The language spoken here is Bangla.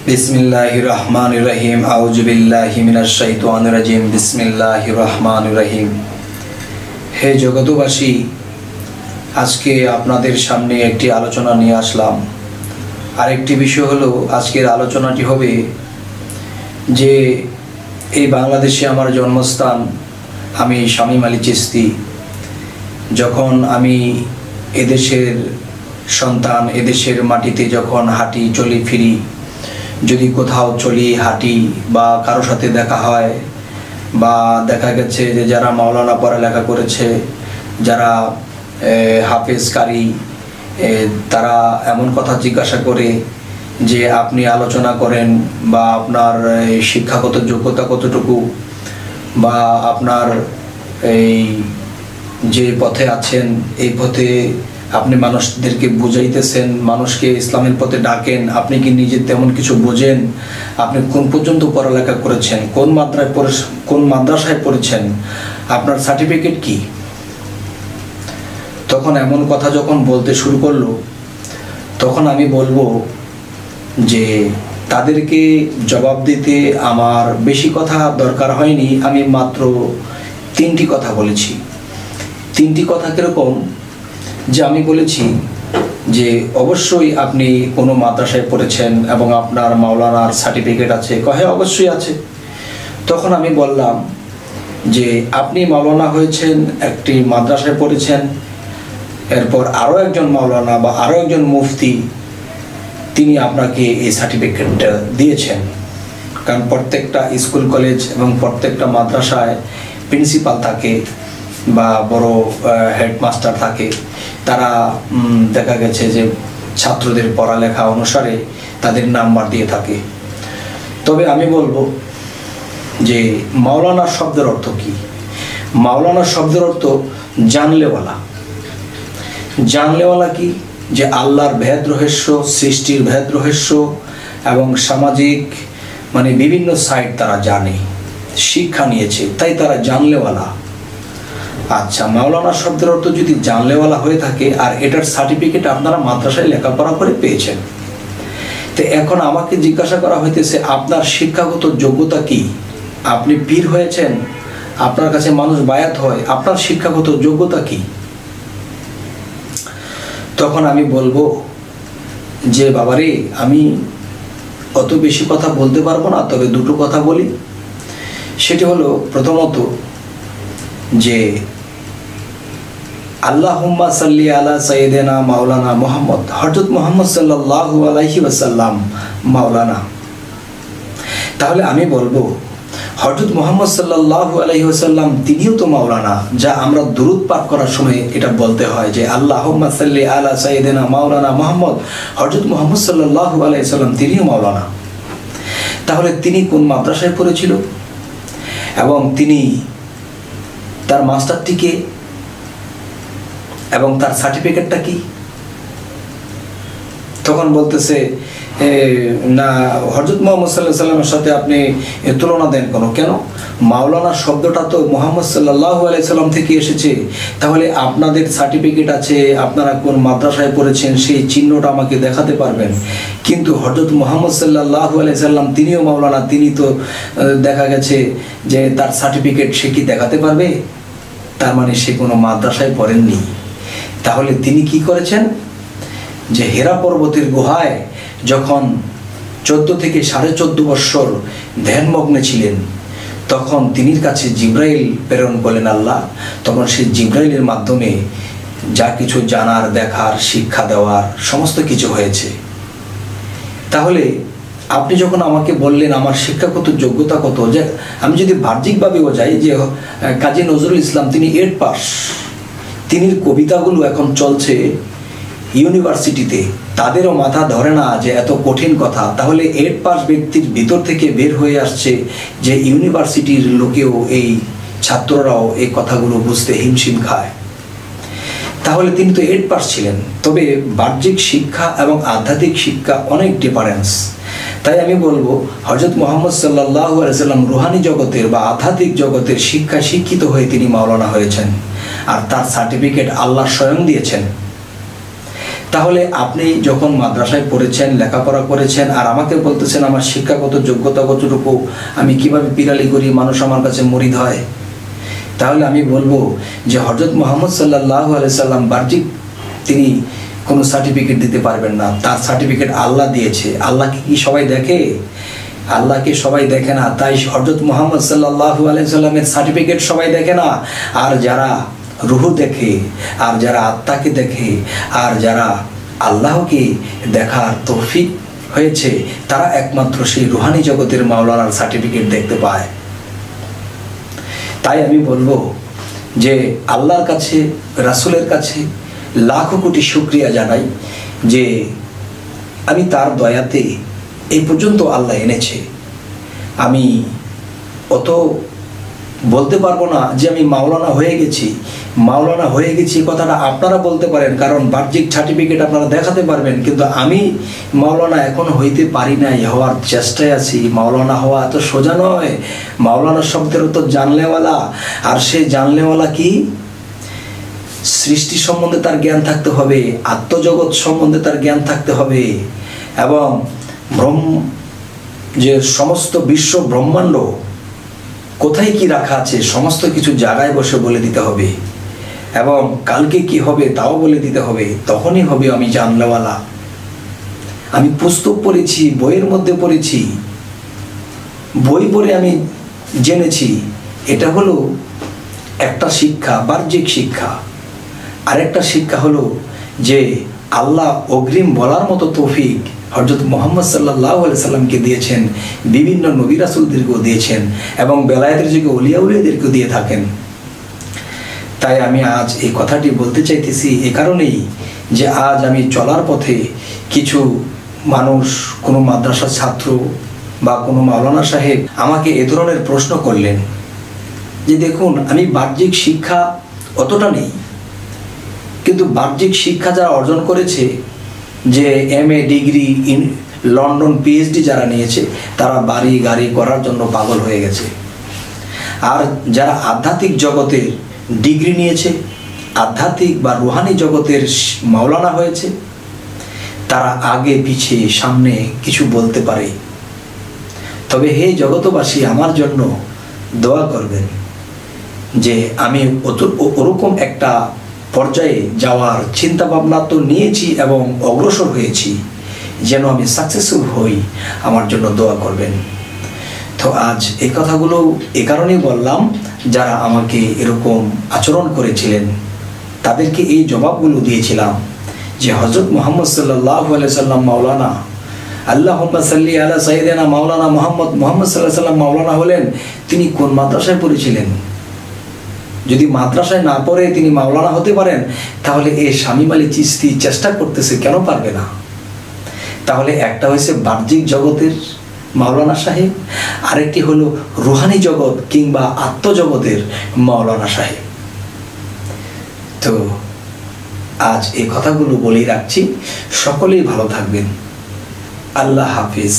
बिस्मिल्लाहिर रहमानिर रहीम आऊज़ु बिल्लाहि मिनाश शाइतानिर रजीम बिस्मिल्लाहिर रहमानिर रहीम। हे জগতবাসী, আজকে আপনাদের সামনে একটি আলোচনা নিয়ে আসলাম। আরেকটি বিষয় হলো, আজকের আলোচনাটি হবে যে এই বাংলাদেশে আমার জন্মস্থান, আমি শামীম আলী চিশতি। যখন আমি এদেশের সন্তান, এদেশের মাটিতে যখন হাঁটি চলি ফিরি, যদি কোথাও চলি হাঁটি বা কারো সাথে দেখা হয় বা দেখা গেছে যে যারা মাওলানা পড়ালেখা করেছে, যারা হাফেজ কারি, তারা এমন কথা জিজ্ঞাসা করে যে আপনি আলোচনা করেন বা আপনার শিক্ষাগত যোগ্যতা কতটুকু বা আপনার এই যে পথে আছেন এই পথে আপনি মানুষদেরকে বুঝাইতেছেন, মানুষকে ইসলামের পথে ডাকেন, আপনি কি নিজে তেমন কিছু বোঝেন, আপনি কোন পর্যন্ত পড়ালেখা করেছেন, কোন মাদ্রাসায় পড়েছেন, আপনার সার্টিফিকেট কি। তখন এমন কথা যখন বলতে শুরু করলো, তখন আমি বলবো যে তাদেরকে জবাব দিতে আমার বেশি কথা দরকার হয়নি। আমি মাত্র 3টি কথা বলেছি। 3টি কথা কিরকম যে আমি বলেছি যে অবশ্যই আপনি কোনো মাদ্রাসায় পড়েছেন এবং আপনার মাওলানার সার্টিফিকেট আছে। কহে অবশ্যই আছে। তখন আমি বললাম যে আপনি মাওলানা হয়েছেন, একটি মাদ্রাসায় পড়েছেন, এরপর আরও একজন মাওলানা বা আরও একজন মুফতি তিনি আপনাকে এই সার্টিফিকেটটা দিয়েছেন। কারণ প্রত্যেকটা স্কুল কলেজ এবং প্রত্যেকটা মাদ্রাসায় প্রিন্সিপাল থাকে বা বড় হেডমাস্টার থাকে, তারা দেখা গেছে যে ছাত্রদের পড়ালেখা অনুসারে তাদের নাম্বার দিয়ে থাকে। তবে আমি বলবো যে মাওলানা শব্দের অর্থ কি। মাওলানা শব্দের অর্থ জানলেওয়ালা। জানলেওয়ালা কি? যে আল্লাহর ভেদ রহস্য, সৃষ্টির ভেদ রহস্য এবং সামাজিক বিভিন্ন সাইড তারা জানে, শিক্ষা নিয়েছে, তাই তারা জানলেওয়ালা। আচ্ছা, মাওলানা শব্দের অর্থ যদি জানলেওয়ালা হয়ে থাকে আর এটার সার্টিফিকেট আপনারা মাদ্রাসায় লেখাপড়া করে পেয়েছেন, তো এখন আমাকে জিজ্ঞাসা করা হইতেছে আপনার শিক্ষাগত যোগ্যতা কি। আপনি পীর হয়েছেন, আপনার কাছে মানুষ বায়াত হয়, আপনার শিক্ষাগত যোগ্যতা কি। তখন আমি বলবো যে বাবারে, আমি অত বেশি কথা বলতে পারবো না, তবে 2টো কথা বলি। সেটি হলো, প্রথমত যে আল্লাহুম্মা সাল্লি আলা সাইয়্যিদিনা মাওলানা মুহাম্মদ, হযরত মুহাম্মদ সাল্লাল্লাহু আলাইহি ওয়াসাল্লাম মাওলানা। তাহলে আমি বলবো হযরত মুহাম্মদ সাল্লাল্লাহু আলাইহি ওয়াসাল্লাম তিনিও তো মাওলানা, যা আমরা দুরূদ পাঠ করার সময় এটা বলতে হয় যে আল্লাহুম্মা সাল্লি আলা সাইয়্যিদিনা মাওলানা মুহাম্মদ, হযরত মুহাম্মদ সাল্লাল্লাহু আলাইহি ওয়াসাল্লাম তিনিও মাওলানা। তাহলে তিনি কোন মাদ্রাসায় পড়েছিল এবং তিনি তার মাস্টারটিকে এবং তার সার্টিফিকেটটা কি। তখন বলতেছে না, হযরত মুহাম্মদ সাল্লাল্লাহু আলাইহি ওয়াসাল্লামের সাথে আপনি তুলনা দেন কেন? মাওলানা শব্দটা তো মুহাম্মদ সাল্লাল্লাহু আলাইহি ওয়াসাল্লাম থেকে এসেছে। তাহলে আপনাদের সার্টিফিকেট আছে, আপনারা কোন মাদ্রাসায় পড়েছেন সেই চিহ্নটা আমাকে দেখাতে পারবেন। কিন্তু হযরত মুহাম্মদ সাল্লাল্লাহু আলাইহি ওয়াসাল্লাম তিনিও মাওলানা, তিনি তো দেখা গেছে যে তার সার্টিফিকেট সে কি দেখাতে পারবে? তার মানে সে কোনো মাদ্রাসায় পড়েননি। তাহলে তিনি কি করেছেন যে হেরা পর্বতের গুহায় যখন 14 থেকে 14.5 বৎসর ধ্যানমগ্নে ছিলেন, তখন তিনির কাছে জিব্রাইল প্রেরণ করলেন আল্লাহ। তখন সেই জিব্রাইলের মাধ্যমে যা কিছু জানার, দেখার, শিক্ষা দেওয়ার সমস্ত কিছু হয়েছে। তাহলে আপনি যখন আমাকে বললেন আমার শিক্ষাগত যোগ্যতা কত, যে আমি যদি বাহ্যিকভাবেও যাই যে কাজী নজরুল ইসলাম তিনি 8 পাস, তিনির কবিতাগুলো এখন চলছে ইউনিভার্সিটিতে, তাদেরও মাথা ধরে না যে এত কঠিন কথা। তাহলে 8 পাস ব্যক্তির ভিতর থেকে বের হয়ে আসছে যে ইউনিভার্সিটির লোকেও, এই ছাত্ররাও এই কথাগুলো বুঝতে হিমশিম খায়। তাহলে তিনি তো 8 পাস ছিলেন। তবে বাহ্যিক শিক্ষা এবং আধ্যাত্মিক শিক্ষা অনেক ডিফারেন্স। তাই আমি বলবো হযরত মুহাম্মদ সাল্লাল্লাহু আলাইহি ওয়াসাল্লাম রুহানি জগতের বা আধ্যাত্মিক জগতের শিক্ষায় শিক্ষিত হয়ে তিনি মাওলানা হয়েছেন, আর তার সার্টিফিকেট আল্লাহ স্বয়ং দিয়েছেন। তাহলে আপনি যখন মাদ্রাসায় পড়েছেন, লেখাপড়া করেছেন, আর আমাকে বলতেছেন আমার শিক্ষাগত যোগ্যতা কতটুকু, আমি কিভাবে পিরালি করি, মানুষ আমার কাছে মুরিদ হয়, তাহলে আমি বলবো যে হযরত মুহাম্মদ সাল্লাল্লাহু আলাইহি সাল্লাম বাহ্যিক তিনি কোনো সার্টিফিকেট দিতে পারবেন না। তার সার্টিফিকেট আল্লাহ দিয়েছে। আল্লাহকে কি সবাই দেখে? আল্লাহকে সবাই দেখে না। তাই হযরত মুহাম্মদ সাল্লাল্লাহু আলাইহি সাল্লামের সার্টিফিকেট সবাই দেখে না। আর যারা রূহ দেখে, আর যারা আত্মাকে দেখে, আর যারা আল্লাহকে দেখার তৌফিক হয়েছে, তারা একমাত্র সেই রুহানি জগতের মাওলানার সার্টিফিকেট দেখতে পায়। তাই আমি বলবো যে আল্লাহর কাছে, রাসূলের কাছে লাখো কোটি শুকরিয়া জানাই যে আমি তার দয়াতে এই পর্যন্ত আল্লাহ এনেছে। আমি অত বলতে পারবো না যে আমি মাওলানা হয়ে গেছি। মাওলানা হয়ে গেছি কথাটা আপনারা বলতে পারেন, কারণ বাহ্যিক সার্টিফিকেট আপনারা দেখাতে পারবেন, কিন্তু আমি মাওলানা এখন হইতে পারি নাই, হওয়ার চেষ্টায় আছি। মাওলানা হওয়া এত সোজা নয়। মাওলানা শব্দের তো জানলেওয়ালা, আর সে জানলেওয়ালা কি? সৃষ্টি সম্বন্ধে তার জ্ঞান থাকতে হবে, আত্মজগৎ সম্বন্ধে তার জ্ঞান থাকতে হবে, এবং যে সমস্ত বিশ্ব ব্রহ্মাণ্ড কোথায় কি রাখা আছে সমস্ত কিছু জায়গায় বসে বলে দিতে হবে, এবং কালকে কি হবে তাও বলে দিতে হবে। তখনই হবে আমি জানলেওয়ালা। আমি পুস্তক পড়েছি, বইয়ের মধ্যে পড়েছি, বই পড়ে আমি জেনেছি। এটা হলো একটা শিক্ষা, বাহ্যিক শিক্ষা। আরেকটা শিক্ষা হলো যে আল্লাহ অগ্রিম বলার মতো তৌফিক হযরত মুহাম্মদ সাল্লাল্লাহু আলাইহি সাল্লামকে দিয়েছেন, বিভিন্ন নবী রাসূলদেরকেও দিয়েছেন, এবং বেলায়েতের যুগে ওলিয়া উলিয়াদেরকেও দিয়ে থাকেন। তাই আমি আজ এই কথাটি বলতে চাইতেছি এ কারণেই যে আজ আমি চলার পথে কিছু মানুষ, কোনো মাদ্রাসার ছাত্র বা কোনো মাওলানা সাহেব আমাকে এ ধরনের প্রশ্ন করলেন যে দেখুন আমি বাহ্যিক শিক্ষা অতটা নেই, কিন্তু বাহ্যিক শিক্ষা যারা অর্জন করেছে, যে MA ডিগ্রি, লন্ডন PhD যারা নিয়েছে, তারা বাড়ি গাড়ি করার জন্য পাগল হয়ে গেছে। আর যারা আধ্যাত্মিক জগতের ডিগ্রি নিয়েছে, আধ্যাত্মিক বা রুহানি জগতের মাওলানা হয়েছে, তারা আগে পিছিয়ে সামনে কিছু বলতে পারে। তবে হে জগতবাসী, আমার জন্য দোয়া করবেন যে আমি ওরকম একটা পর্যায়ে যাওয়ার চিন্তা ভাবনা তো নিয়েছি এবং অগ্রসর হয়েছি, যেন আমি সাকসেসফুল হই, আমার জন্য দোয়া করবেন। তো আজ এই কথাগুলো এ কারণেই বললাম, যারা আমাকে এরকম আচরণ করেছিলেন তাদেরকে এই জবাবগুলো দিয়েছিলাম যে হযরত মুহাম্মদ সাল্লাল্লাহু আলাইহি সাল্লাম মাওলানা, আল্লাহুম্মা সাল্লি আলা সাইয়্যিদিনা মাওলানা মুহাম্মদ সাল্লাল্লাহু আলাইহি সাল্লাম মাওলানা হলেন, তিনি কোন মাদ্রাসায় পড়েছিলেন? যদি মাদ্রাসায় না পড়ে তিনি মাওলানা হতে পারেন, তাহলে এই শামীম আলী চিশতি চেষ্টা করতেছে, কেন পারবে না? তাহলে একটা হয়েছে বাহ্যিক জগতের মাওলানা সাহেব, আরেকটি হলো রুহানি জগৎ কিংবা আত্মজগতের মাওলানা সাহেব। তো আজ এই কথাগুলো বলেই রাখছি। সকলেই ভালো থাকবেন। আল্লাহ হাফিজ।